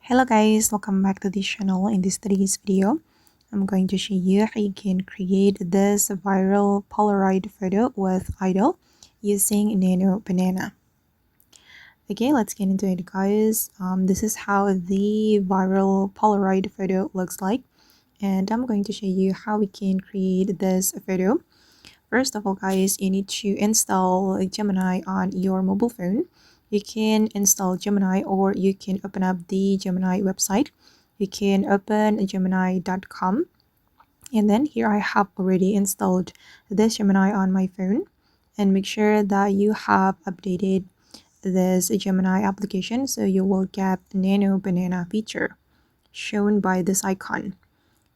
Hello guys, welcome back to this channel. In today's video, I'm going to show you how you can create this viral Polaroid photo with idol using Nano Banana. Okay, let's get into it guys. This is how the viral Polaroid photo looks like, and I'm going to show you how we can create this photo. First of all guys, you need to install Gemini on your mobile phone. You can install Gemini or you can open up the Gemini website. You can open gemini.com, and then here I have already installed this Gemini on my phone, and make sure that you have updated this Gemini application so you will get Nano Banana feature shown by this icon.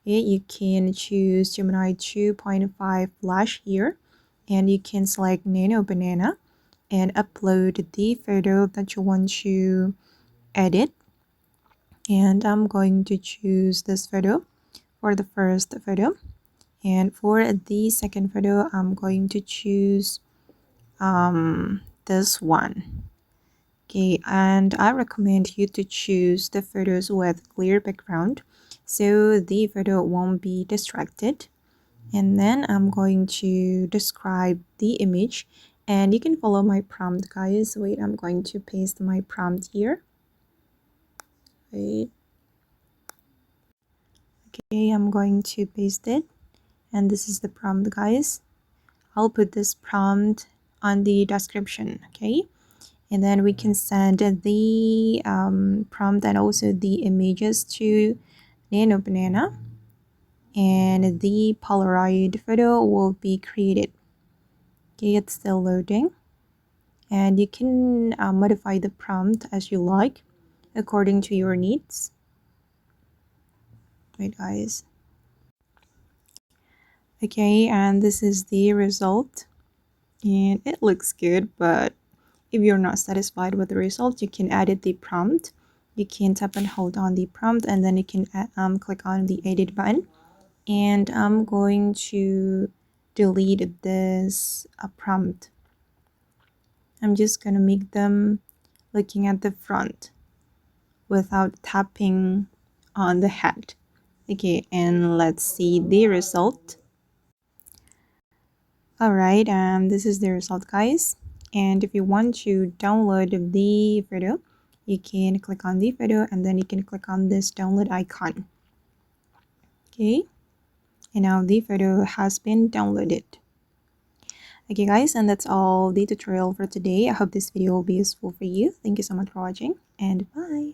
Okay, you can choose Gemini 2.5 Flash here, and you can select Nano Banana and upload the photo that you want to edit. And I'm going to choose this photo for the first photo, and for the second photo I'm going to choose this one. Okay, and I recommend you to choose the photos with clear background so the photo won't be distracted. And then I'm going to describe the image, and you can follow my prompt guys. Wait, I'm going to paste my prompt here. Wait. Okay, I'm going to paste it, and this is the prompt guys. I'll put this prompt on the description. Okay, and then we can send the prompt and also the images to Nano Banana, and the Polaroid photo will be created. Okay, it's still loading, and you can modify the prompt as you like according to your needs. Wait guys. Okay, and this is the result, and it looks good, but if you're not satisfied with the result, you can edit the prompt. You can tap and hold on the prompt, and then you can click on the edit button. And I'm going to delete this prompt. I'm just gonna make them looking at the front without tapping on the head. Okay, and let's see the result. Alright, this is the result guys, and if you want to download the photo, you can click on the photo and then you can click on this download icon. Okay, and now the photo has been downloaded. Okay guys, and that's all the tutorial for today. I hope this video will be useful for you. Thank you so much for watching, and bye.